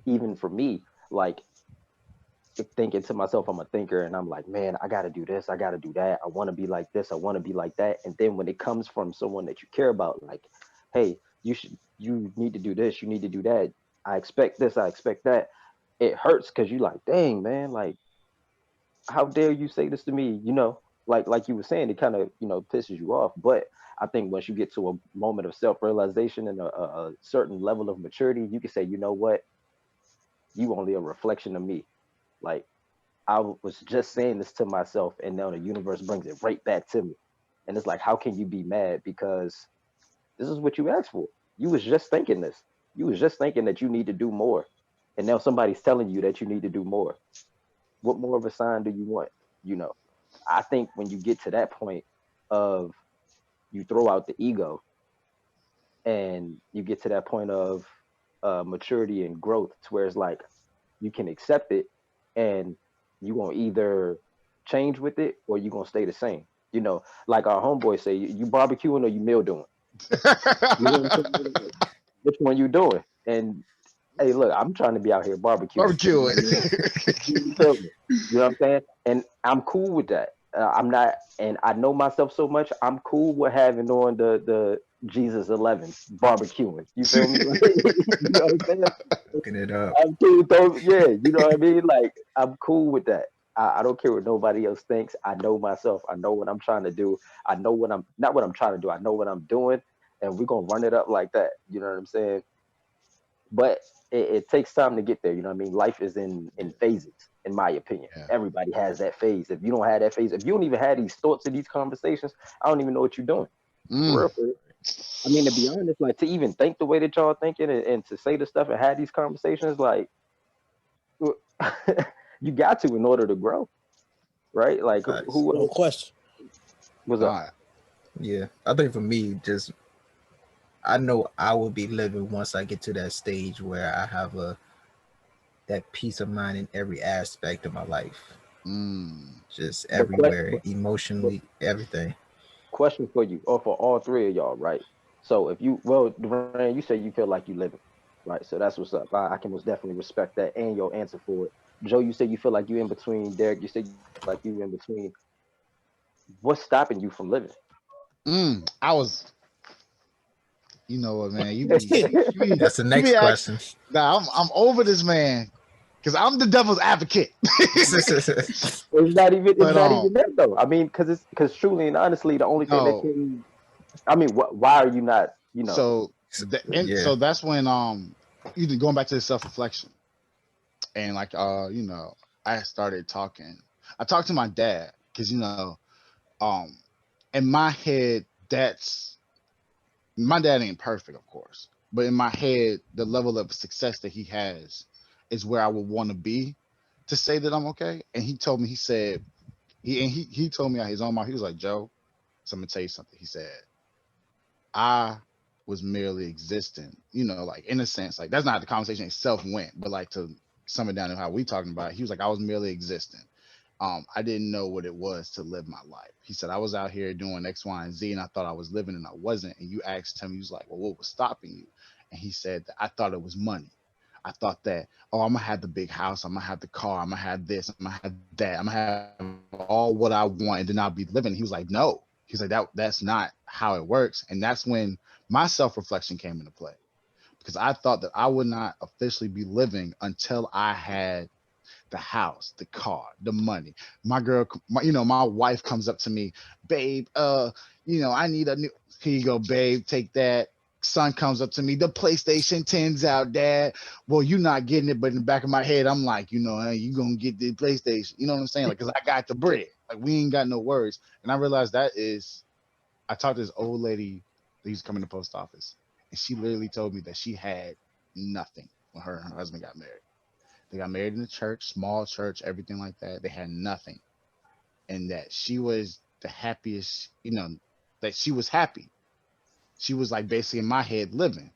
even for me, like thinking to myself, I'm a thinker, and I'm like, man, I got to do this, I got to do that, I want to be like this, I want to be like that, and then when it comes from someone that you care about, like, hey, you need to do this, you need to do that, I expect this, I expect that, it hurts because you like, dang, man, like, how dare you say this to me, like you were saying, it kind of pisses you off, but I think once you get to a moment of self-realization and a certain level of maturity, you can say, you know what, you only a reflection of me. Like I was just saying this to myself, and now the universe brings it right back to me. And it's like, how can you be mad? Because this is what you asked for. You was just thinking this. You was just thinking that you need to do more. And now somebody's telling you that you need to do more. What more of a sign do you want? You know, I think when you get to that point of you throw out the ego and you get to that point of maturity and growth to where it's like you can accept it and you gonna either change with it or you gonna stay the same. Like our homeboys say, you barbecuing or you meal doing. You know what I'm saying? Like, which one you doing? And hey, look, I'm trying to be out here barbecuing. So Barbecue it. you feel me? You know what I'm saying? And I'm cool with that. I'm not, and I know myself so much. I'm cool with having on the Jesus 11 barbecuing. You feel me? Like, you know what I'm saying? Looking it up. I'm cool with those. Yeah, you know what I mean. Like I'm cool with that. I don't care what nobody else thinks. I know myself. I know what I'm trying to do. I know what I'm not what I'm trying to do. I know what I'm doing, and we're gonna run it up like that. You know what I'm saying? But it takes time to get there. You know what I mean? Life is in phases, in my opinion. Yeah. Everybody has that phase. If you don't have that phase, if you don't even have these thoughts in these conversations, I don't even know what you're doing. For Mm. real, for real. I mean, to be honest, like to even think the way that y'all thinking and to say the stuff and have these conversations, like you got to in order to grow, right? Like Facts. who No question. was up? Nah. Yeah, I think for me, just I know I will be living once I get to that stage where I have that peace of mind in every aspect of my life, Mm. just But, que- everywhere, but emotionally, everything. question for you, or for all three of y'all, right? So if you, well, Duran, you say you feel like you living, right? So that's what's up. I can most definitely respect that and your answer for it. Joe, you say you feel like you in between. Derek, you say you feel like you in between. What's stopping you from living? I was, you know what, man? That's the You be next asking. question. Nah, I'm over this man because I'm the devil's advocate. It's But not even that though. I mean, because truly and honestly, the only thing that no. can, I mean, why are you not? So Yeah, so that's when even going back to the self reflection and like I started talking. I talked to my dad because um in my head that's my dad ain't perfect, of course, but in my head, the level of success that he has is where I would want to be to say that I'm okay. And he told me, he said, he told me out his own mouth, he was like, Joe, so I'm gonna tell you something. He said, I was merely existing, like in a sense, like that's not how the conversation itself went, but like to sum it down to how we talking about it, he was like, I was merely existing. I didn't know what it was to live my life. He said I was out here doing X, Y, and Z, and I thought I was living, and I wasn't. And you asked him, he was like, "Well, what was stopping you?" And he said that I thought it was money. I thought that, oh, I'm gonna have the big house, I'm gonna have the car, I'm gonna have this, I'm gonna have that, I'm gonna have all what I want, and then I'll be living. He was like, no. He's like, that's not how it works. And that's when my self-reflection came into play. Because I thought that I would not officially be living until I had the house, the car, the money. My girl, my wife comes up to me, babe, I need a new, here you go, babe, take that. Son comes up to me, the PlayStation 10's out, dad. Well, you're not getting it, but in the back of my head, I'm like, hey, you gonna get the PlayStation. You know what I'm saying? Like, cause I got the bread. Like, we ain't got no words. And I realized I talked to this old lady that used to come in the post office, and she literally told me that she had nothing when her and her husband got married. They got married in the church, small church, everything like that. They had nothing. And that she was the happiest, that she was happy. She was like basically in my head living.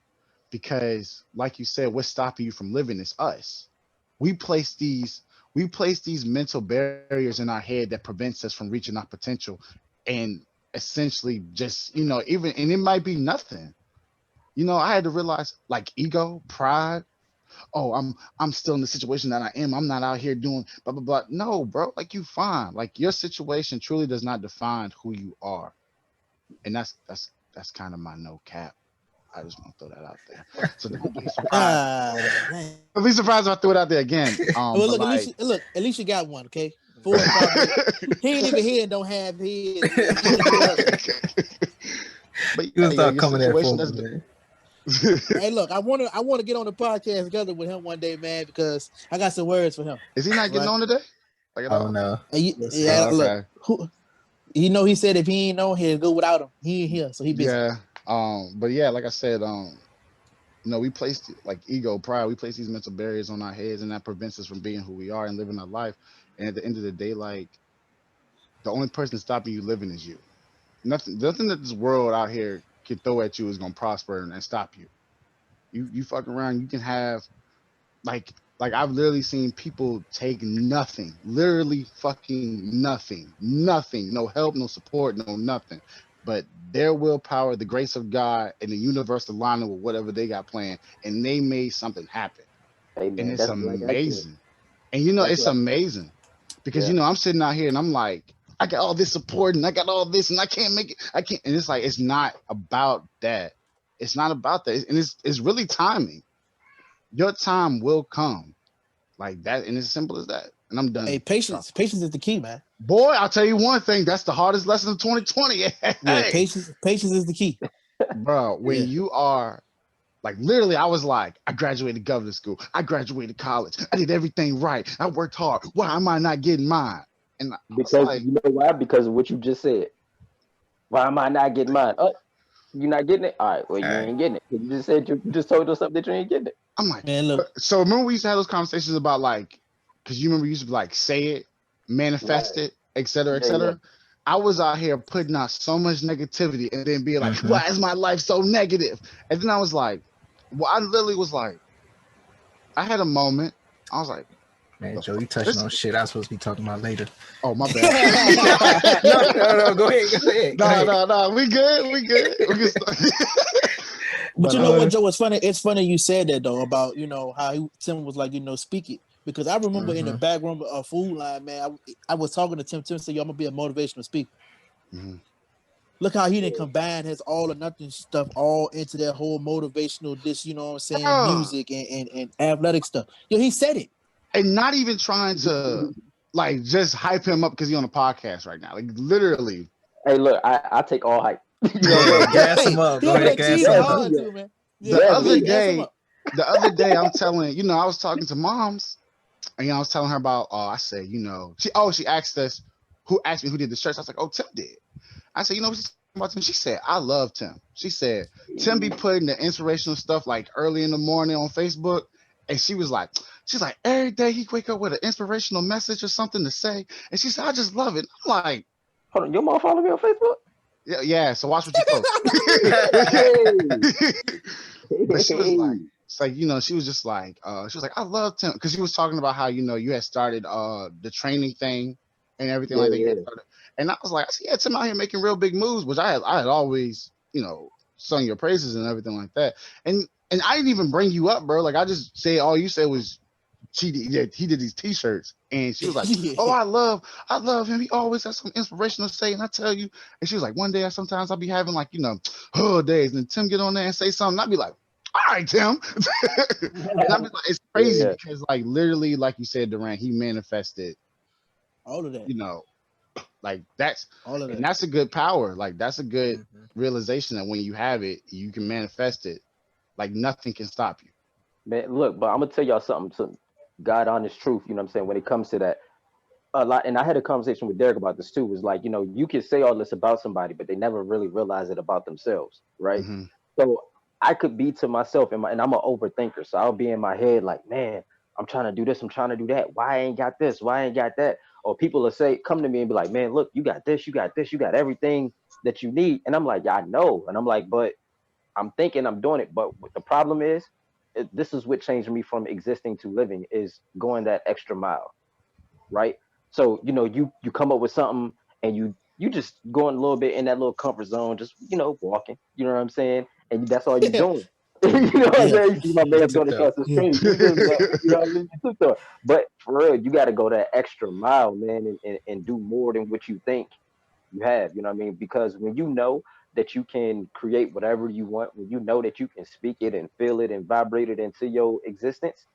Because like you said, what's stopping you from living is us. We place these mental barriers in our head that prevents us from reaching our potential and essentially just, even and it might be nothing. I had to realize like ego, pride, oh, I'm still in the situation that I am. I'm not out here doing blah blah blah. No, bro, like you fine. Like your situation truly does not define who you are. And that's kind of my no cap. I just want to throw that out there. So don't be surprised. Man. Don't be surprised if I threw it out there again. Well, But look, like at least you got one, okay? 4 and 5. He ain't even here and don't have his. He in the world. but You yeah, gonna your start coming at situation folks, doesn't. man. Hey, look, I want to get on the podcast together with him one day, man, because I got some words for him. Is he not getting Right? on today? Like at Oh all? no. We'll see. Yeah, look, Okay. he said if he ain't on here, go without him. He ain't here, so he busy. Yeah. But yeah, like I said, we place like ego, pride, we place these mental barriers on our heads, and that prevents us from being who we are and living our life. And at the end of the day, like the only person stopping you living is you. Nothing that this world out here can throw at you is gonna prosper and stop you. You fuck around, you can have like I've literally seen people take nothing, literally fucking nothing, no help, no support, no nothing, but their willpower, the grace of God, and the universe aligning with whatever they got planned, and they made something happen, Hey and man, it's that's black excellence. amazing. And That's it's black. amazing because Yeah. I'm sitting out here and I'm like, I got all this support and I got all this and I can't make it. I can't. And it's like it's not about that. It's not about that. And it's really timing. Your time will come like that, and it's as simple as that. And I'm Hey, done. patience is the key, man. Boy, I'll tell you one thing. That's the hardest lesson of 2020. Yeah, Hey, patience is the key. bro, when Yeah. you are like literally, I was like, I graduated government school. I graduated college. I did everything right. I worked hard. Why am I not getting mine? And I was Because like, you know why? Because of what you just said. Why am I not getting mine? Oh, you're not getting it? All right, well, All you right. ain't getting it. You just said you just told us something that you ain't getting it. I'm like, Man, look. so remember we used to have those conversations about like, because you remember you used to be like, say it, Right. manifest it, et cetera, et Yeah, yeah. cetera. I was out here putting out so much negativity and then being like, Mm-hmm. why is my life so negative? And then I was like, well, I literally was like, I had a moment. I was like, what Man, the Joe, you fuck? touching on shit I was supposed to be talking about later. Oh, my bad. No, no, go ahead, go ahead, go No, ahead. no, no. We good. We good. We can start. But But you know what, Joe? It's funny. It's funny you said that though about how Tim was like speak it, because I remember in the Mm-hmm. back room of Food Line, man, I was talking to Tim. Tim said, "Yo, I'm gonna be a motivational speaker." mhm. Look how he didn't combine his all or nothing stuff all into that whole motivational, this what I'm saying, Bruh, music and athletic stuff. Yo, he said it. and not even trying to like just hype him up because he's on a podcast right now. Like literally, Hey, look, I take all hype. You know what Yeah, I'm saying? gas Hey, him up. he Go over ahead, there gas cheesing him Gas up. hard me up. too, man. Yeah, the Gas other me up. gas him day, up. I'm telling, I was talking to moms and I was telling her about, I said, she asked us, who asked me who did the shirts. I was like, oh, Tim did. I said, what she's talking about Tim? She said, I love Tim. She said, Tim be putting the inspirational stuff like early in the morning on Facebook. And she's like, every day he wake up with an inspirational message or something to say. And she said, I just love it. I'm like, Hold on, your mom follow me on Facebook? yeah, yeah. So watch what you post. Hey, But she was hey. like, it's like, she was just like, she was like, I love Tim. Cause she was talking about how, you had started the training thing. and everything Yeah, like that. yeah, And I was like, I see Tim out here making real big moves, which I had always, sung your praises and everything like that. And I didn't even bring you up, bro. Like I just said, all you said was he did these t-shirts, and she was like, oh, Yeah. I love him. He always has some inspirational say, and I tell you, and she was like, one day sometimes I'll be having like, days, and Tim get on there and say something, I'll be like, all right, Tim. And I'm just like, it's yeah, crazy yeah. because like literally, like you said, Durant, he manifested, All of that. you know, like that's All of and that. that's a good power. Like that's a good Mm-hmm. realization that when you have it, you can manifest it. Like nothing can stop you. Man, look, but I'm gonna tell y'all something. God honest truth. You know what I'm saying? When it comes to that, a lot. And I had a conversation with Derek about this too. Was like, you can say all this about somebody, but they never really realize it about themselves, right? Hmm. So I could be to myself, and I'm an overthinker. So I'll be in my head like, man, I'm trying to do this, I'm trying to do that. Why I ain't got this? Why I ain't got that? Or people will say, come to me and be like, man, look, you got this, you got this, you got everything that you need. And I'm like, yeah, I know. And I'm like, but I'm thinking I'm doing it. But what the problem is, this is what changed me from existing to living is going that extra mile, right? So you come up with something and you just going a little bit in that little comfort zone, just walking. You know what I'm saying? And that's all you Yeah. doing. You know what I'm Yeah. saying? You see my You man took going the across the Yeah. street. You feel me? You know what I mean? You took the- But for real, you got to go that extra mile, man, and do more than what you think you have. You know what I mean? Because when you know that you can create whatever you want, when you know that you can speak it and feel it and vibrate it into your existence,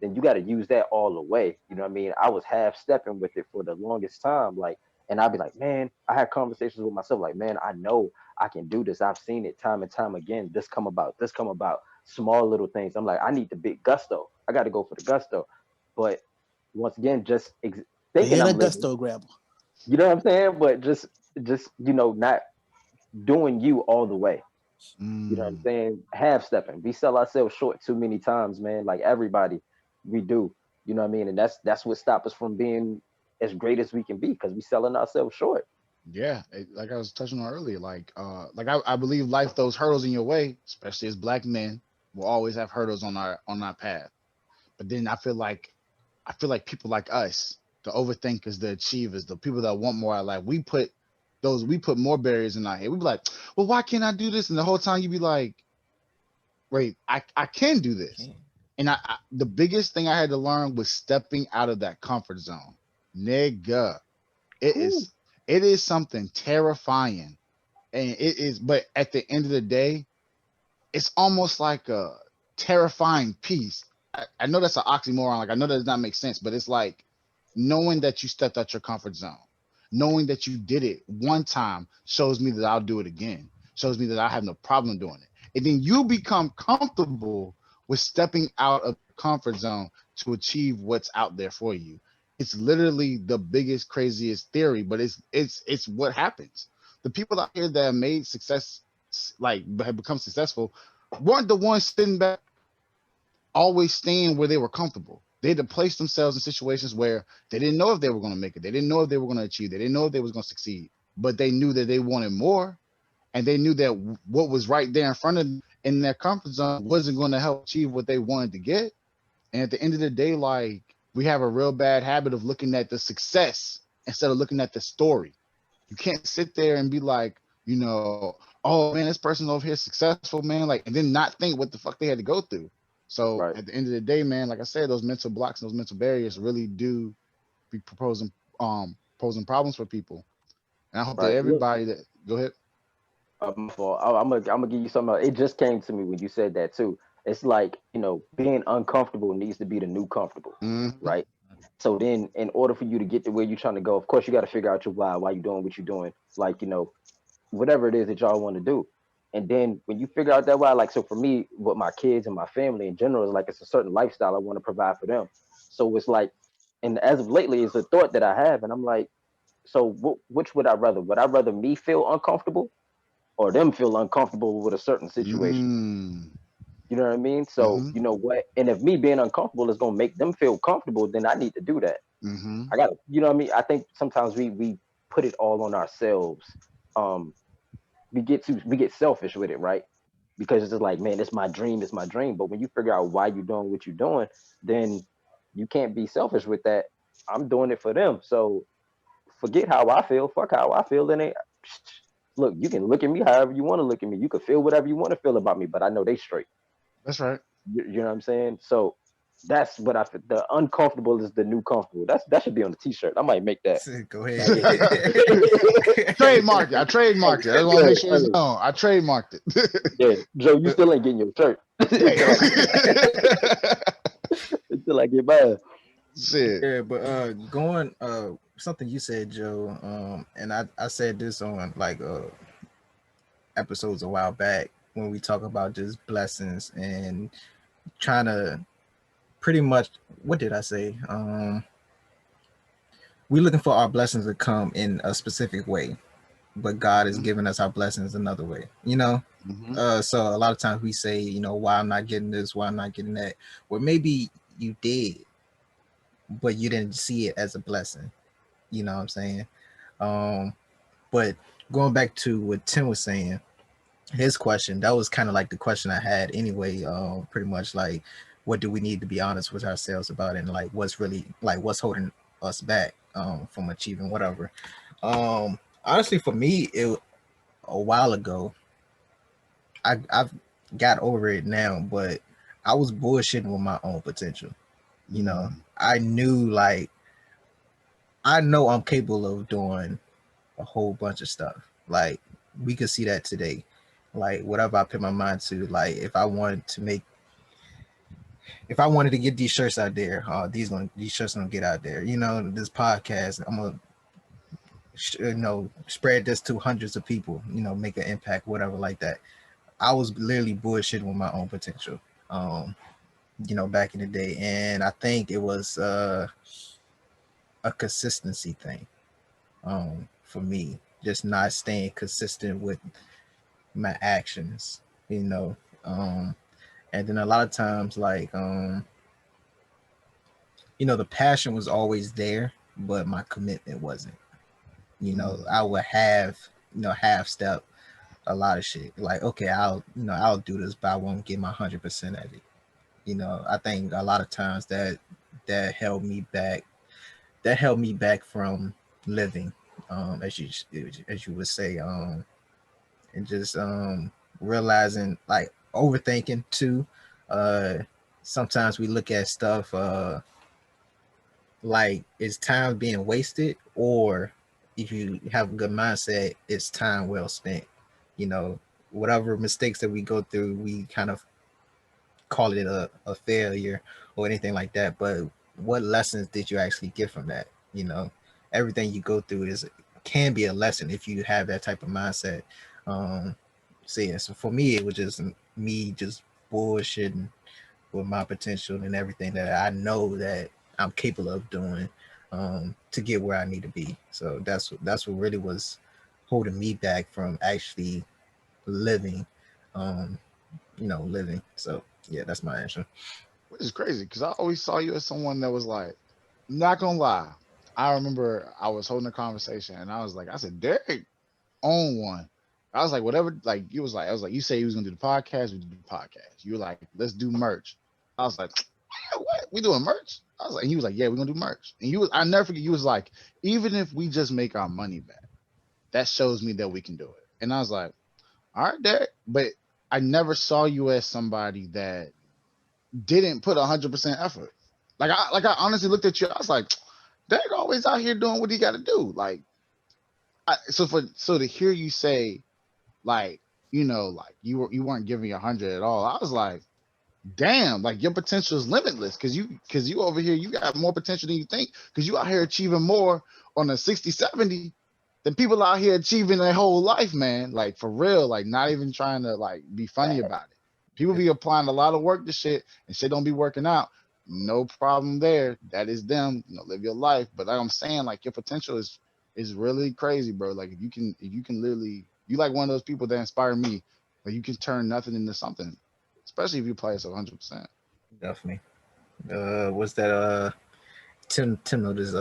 then you got to use that all the way. You know what I mean? I was half stepping with it for the longest time. Like, and I'd be like, man, I had conversations with myself, like, man, I know I can do this. I've seen it time and time again. This come about, small little things. I'm like, I need the big gusto. I got to go for the gusto. But once again, just thinking And a I'm living, gusto grabber. you know what I'm saying? But just, not doing you all the way. You know what I'm Mm. saying? Half stepping. We sell ourselves short too many times, man. Like everybody, we do. You know what I mean? And that's what stops us from being as great as we can be because we selling ourselves short. Yeah, like I was touching on earlier, like I believe life throws hurdles in your way, especially as black men, will always have hurdles on our path. But then I feel like people like us, the overthinkers, the achievers, the people that want more out of life, we put more barriers in our head. We be like, well, why can't I do this? And the whole time you be like, wait, I can do this. can. And the biggest thing I had to learn was stepping out of that comfort zone. Nigga, it Whew. is it is something terrifying. And it is, but at the end of the day, it's almost like a terrifying peace. I know that's an oxymoron. Like I know that does not make sense, but it's like knowing that you stepped out your comfort zone, knowing that you did it one time shows me that I'll do it again. Shows me that I have no problem doing it. And then you become comfortable with stepping out of your comfort zone to achieve what's out there for you. It's literally the biggest, craziest theory, but it's what happens. The people out here that have made success, like have become successful, weren't the ones sitting back always staying where they were comfortable. They had to place themselves in situations where they didn't know if they were going to make it. They didn't know if they were going to achieve. They didn't know if they was going to succeed. But they knew that they wanted more, and they knew that what was right there in front of them in their comfort zone wasn't going to help achieve what they wanted to get. And at the end of the day, like we have a real bad habit of looking at the success instead of looking at the story. You can't sit there and be like, oh man, this person over here is successful, man, like, and then not think what the fuck they had to go through. So Right. at the end of the day, man, like I said, those mental blocks and those mental barriers really do be posing problems for people. And I hope that Right. Look, everybody that go ahead. my fault. I'm gonna give you something else. It just came to me when you said that too. It's like, being uncomfortable needs to be the new comfortable, Mm-hmm. right? So then in order for you to get to where you're trying to go, of course you got to figure out your why you're doing what you're doing. Like, whatever it is that y'all want to do. And then when you figure out that why, like, so for me, with my kids and my family in general, is like it's a certain lifestyle I want to provide for them. So it's like, and as of lately, it's a thought that I have, and I'm like, so which would I rather? Would I rather me feel uncomfortable or them feel uncomfortable with a certain situation? Mm-hmm. You know what I mean? So you know what? And if me being uncomfortable is gonna make them feel comfortable, then I need to do that. Mm-hmm. I got to, you know what I mean? I think sometimes we put it all on ourselves. Um, we get selfish with it, right? Because it's just like, man, it's my dream, it's my dream. But when you figure out why you're doing what you're doing, then you can't be selfish with that. I'm doing it for them, so forget how I feel. Fuck how I feel. And they look, you can look at me however you want to look at me. You can feel whatever you want to feel about me, but I know they straight. That's right. You know what I'm saying? So that's what I feel. The uncomfortable is the new comfortable. That should be on the t-shirt. I might make that. Go Yeah, ahead. Trademarked it. I trademarked it. I want to make sure it's known. I trademarked it. yeah. Joe, you still ain't getting your shirt until I until I get mine. Shit. Yeah, but going something you said, Joe, and I said this on like episodes a while back when we talk about just blessings and trying to pretty much, what did I say? We're looking for our blessings to come in a specific way, but God is Mhm. giving us our blessings another way, you know? Mhm. So a lot of times we say, you know, why I'm not getting this, why I'm not getting that. Well, maybe you did, but you didn't see it as a blessing. You know what I'm saying? Um, but going back to what Tim was saying, his question, that was kind of like the question I had anyway. Pretty much like, what do we need to be honest with ourselves about, and like what's really like what's holding us back from achieving whatever. Honestly, for me, it a while ago. I've got over it now, but I was bullshitting with my own potential. You know, Mm. I knew like I know I'm capable of doing a whole bunch of stuff. Like we could see that today. Like whatever I put my mind to, like if I wanted to get these shirts out there, these shirts gonna get out there. You know, this podcast, I'm gonna spread this to hundreds of people. You know, make an impact, whatever like that. I was literally bullshitting with my own potential. Um, back in the day, and I think it was a consistency thing. For me, just not staying consistent with my actions, you know. And then a lot of times, like, the passion was always there, but my commitment wasn't. Mm. I would have, half step a lot of shit. Like, okay, I'll do this, but I won't get my 100% at it. I think a lot of times that held me back. That held me back from living, as you would say, and just realizing like overthinking too. uh Sometimes we look at stuff like is time being wasted, or if you have a good mindset, it's time well spent. you know Whatever mistakes that we go through, we kind of call it a failure or anything like that, but what lessons did you actually get from that? Everything you go through is can be a lesson if you have that type of mindset. So yeah, so for me it was just me just bullshitting with my potential and everything that I know that I'm capable of doing, to get where I need to be. So that's what really was holding me back from actually living, um living. So yeah, that's my answer. Which is crazy because I always saw you as someone that was like, not gonna lie. I remember I was holding a conversation and I said, Derek own one. I was like, whatever, like you was like, I was like, you say you was gonna do the podcast, we do the podcast. You were like, let's do merch. I was like, what? We doing merch? I was like, he was like, yeah, we're gonna do merch. And I never forget, you was like, even if we just make our money back, that shows me that we can do it. And I was like, all right, Derek. But I never saw you as somebody that didn't put 100% effort. Like I honestly looked at you. I was like, Derek always out here doing what he got to do. Like, so to hear you say like, like you weren't giving 100 at all. I was like, damn, like your potential is limitless because you over here you got more potential than you think because you out here achieving more on a 60 70 than people out here achieving their whole life, man. Like for real, like not even trying to like be funny about it. People be applying a lot of work to shit and shit don't be working out. No problem there. That is them. Live your life. But like I'm saying, like your potential is really crazy, bro. Like if you can literally, you like one of those people that inspire me. Like you can turn nothing into something, especially if you play yourself 100%. Definitely. What's that? Tim noticed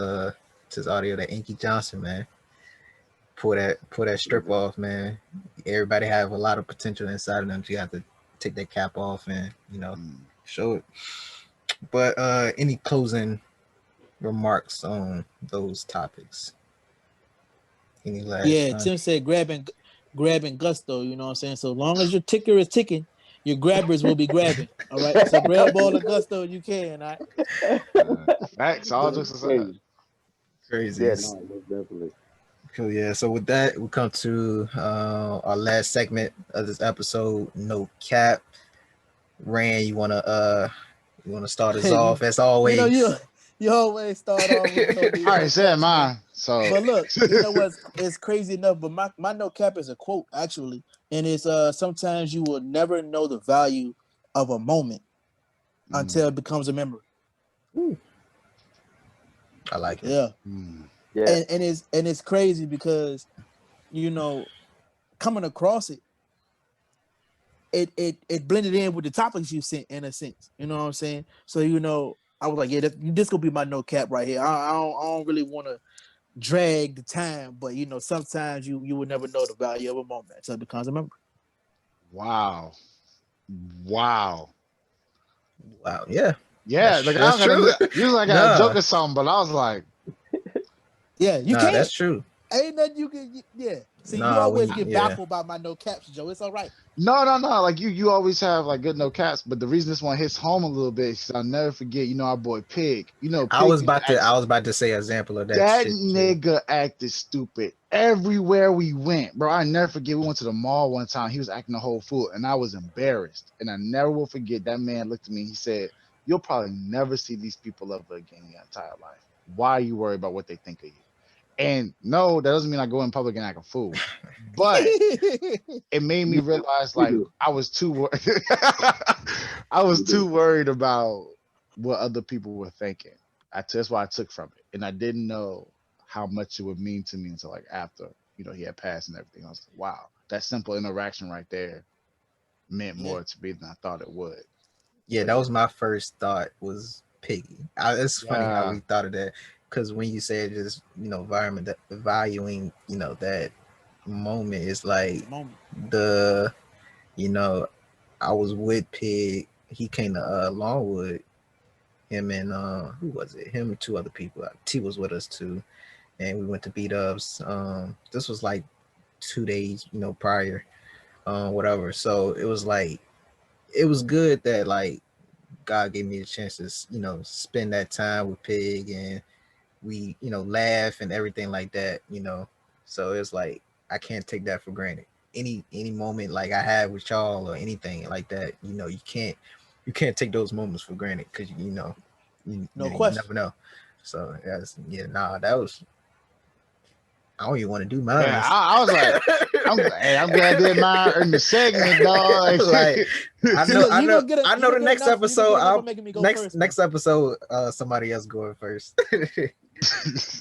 his audio, that Inky Johnson, man. Pull that strip off, man. Everybody have a lot of potential inside of them. So you have to take that cap off and Mm. show it. But any closing remarks on those topics? Any last Yeah, Tim said grabbing gusto, you know what I'm saying? So long as your ticker is ticking, your grabbers will be grabbing. All right. So grab all the gusto you can. All right. Facts. All That's jokes aside. crazy. crazy? Yeah, no, most definitely. Cool, yeah. So with that, we come to our last segment of this episode. No cap. Rand, you wanna start us you, off as you know, always? you always start off with these I no already said caps, man. mine. So But look, you know what's it's crazy enough, but my no cap is a quote actually. And it's sometimes you will never know the value of a moment until it becomes a memory. Ooh, I like it. Yeah. Yeah, And it's crazy because, you know, coming across it, it blended in with the topics you sent in a sense. You know what I'm saying? So, you know, I was like, yeah, this gonna be my no cap right here. I don't really want to drag the time, but you know, sometimes you would never know the value of a moment until it becomes a memory. wow. Wow. Wow, yeah, Yeah, like I that's don't true. gotta usually I got a joke Nah, or something, but I was like, Yeah, you nah, can't. that's true. Ain't nothing you can. Yeah. See, you Nah, always when get yeah, baffled by my no caps, Joe. It's all right. no. Like you always have like good no caps, but the reason this one hits home a little bit is I'll never forget, our boy Pig. Pig used to act I was about to say an example of that that shit too. nigga acted stupid everywhere we went, bro. I never forget. We went to the mall one time. He was acting a whole fool, and I was embarrassed. And I never will forget. That man looked at me. He said, "You'll probably never see these people ever again in your entire life. Why are you worried about what they think of you?" And no, that doesn't mean I go in public and act a fool, but it made me you do. realize You like do. I was too I was You do. too worried about what other people were thinking. That's what I took from it, and I didn't know how much it would mean to me until like after he had passed and everything. I was like, wow, that simple interaction right there meant Yeah. more to me than I thought it would. Yeah, But that yeah, was my first thought was Piggy. It's funny how yeah, we thought of that because when you said just environment that valuing that moment is like The moment. the you know I was with Pig. He came to Longwood. Him and who was it? Him and two other people. T was with us too, and we went to beat ups. This was like 2 days prior, whatever. So it was like it was good that like God gave me the chance to spend that time with Pig and we laugh and everything like that. So it's like I can't take that for granted. Any moment like I had with y'all or anything like that, you can't take those moments for granted because No you question. never know. So yeah, nah, that was I don't even want to do mine. yeah. I was like, I'm glad I did mine in the segment, dog. Like I See, know, look, I know, I you know. gonna The get next enough you gonna episode, get enough of I'll making me go next first though. next episode, somebody else going first.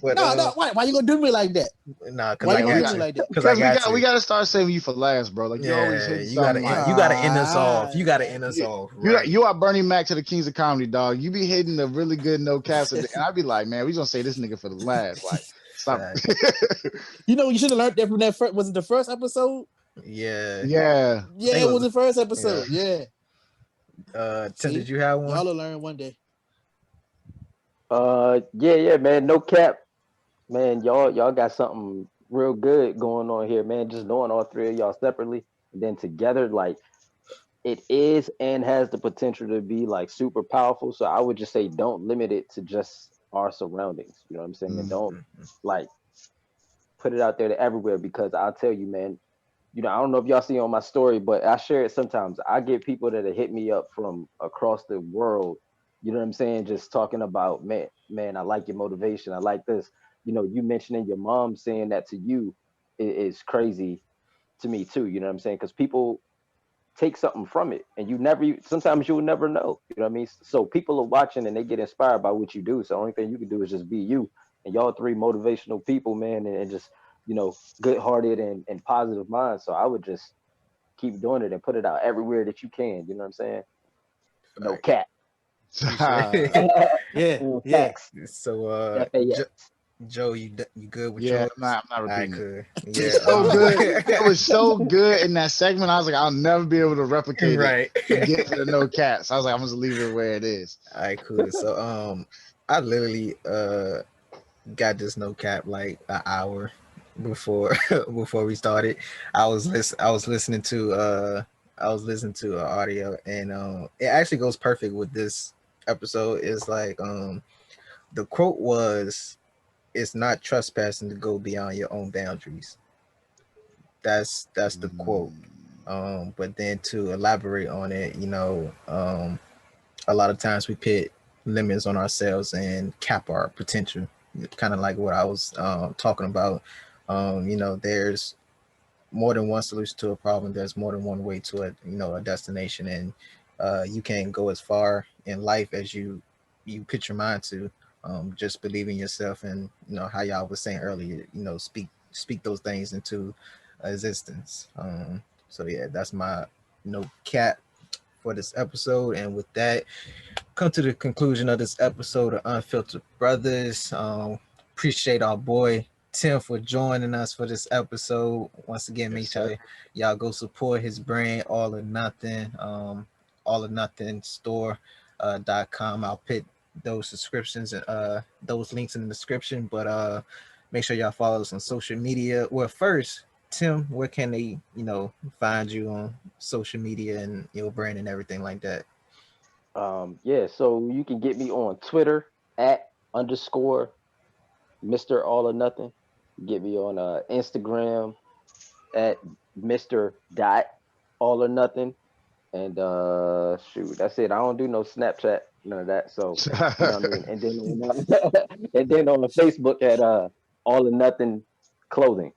But No, why you gonna do me like that? nah, cause Why I you Yeah, gonna do got me to, like that? cause I because we got got we to. got to start saving you for last, bro. Like you always Yeah, hitting something like you gotta end us off. You gotta Ah, end us off, you right? you are Bernie Mac to the Kings of Comedy, dog. You be hitting the really good no caps, and I'd be like, man, we gonna say this nigga for the last. Like, stop. Facts. you know you should have learned that from that first. Was it the first episode? Yeah, Yeah, I think Yeah, it it was was. the first Yeah. episode. Yeah. Tim, See, did you have one? y'all will learn one day. Yeah, man. No cap, man. Y'all got something real good going on here, man. Just knowing all three of y'all separately and then together, like it is and has the potential to be like super powerful. So I would just say don't limit it to just our surroundings. You know what I'm saying? And mm, don't Mhm. like put it out there to everywhere because I'll tell you, man, I don't know if y'all see on my story, but I share it sometimes. I get people that have hit me up from across the world. You know what I'm saying? Just talking about, man, I like your motivation. I like this. You mentioning your mom saying that to you is crazy to me too. You know what I'm saying? Because people take something from it, and sometimes you'll never know. You know what I mean? So people are watching and they get inspired by what you do. So the only thing you can do is just be you. And y'all three motivational people, man, and just good hearted and positive minds. So I would just keep doing it and put it out everywhere that you can. You know what I'm saying? No Facts. cap. Appreciate Yeah, yeah. Facts. it. So, FAX. Joe, you good with yeah. yours? I'm not All right, repeating it. cool. It Yeah. was so good. It was so good in that segment. I was like, I'll never be able to replicate it Right. again for the no cats. I was like, I'm just leave it where it is. All right, cool. So, I literally got this no cap like an hour before before we started. I was listening to an audio, and it actually goes perfect with this episode. It's like the quote was, "It's not trespassing to go beyond your own boundaries." That's the quote. Mm, But then to elaborate on it, a lot of times we put limits on ourselves and cap our potential. Kind of like what I was talking about. There's more than one solution to a problem. There's more than one way to a destination, and you can go as far in life as you put your mind to. Just believe in yourself, and how y'all was saying earlier. Speak those things into existence. So yeah, that's my cap for this episode, and with that, come to the conclusion of this episode of Unfiltered Brothers. Appreciate our boy Tim for joining us for this episode. Once again, yes, make sir. sure y'all go support his brand, All or Nothing, All or Nothing Store .com. I'll put those subscriptions and those links in the description. But make sure y'all follow us on social media. Well, first, Tim, where can they, find you on social media and your brand and everything like that? Yeah, so you can get me on Twitter at underscore Mr. All or Nothing. Get me on Instagram at Mr. Dot All or Nothing. And shoot, that's it. I don't do no Snapchat, none of that. So you know what I mean. And then and then on the Facebook at All or Nothing Clothing.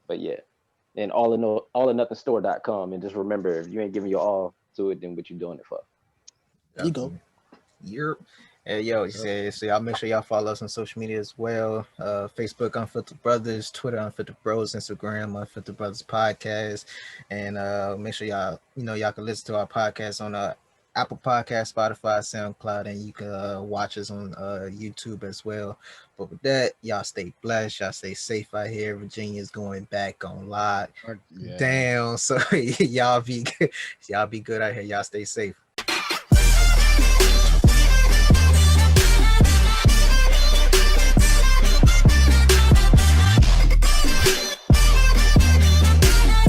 But yeah, and all or nothing store.com. And just remember, if you ain't giving your all to it, then what you doing it for? There you go. Definitely. You're yo, Yep. so y'all make sure y'all follow us on social media as well. Facebook Unfiltered Brothers, Twitter Unfiltered Bros, Instagram Unfiltered Brothers Podcast. And make sure y'all can listen to our podcast on Apple Podcast, Spotify, SoundCloud, and you can watch us on YouTube as well. But with that, y'all stay blessed, y'all stay safe out here. Virginia's going back on lock Yeah. down. So y'all be y'all be good out here. Y'all stay safe.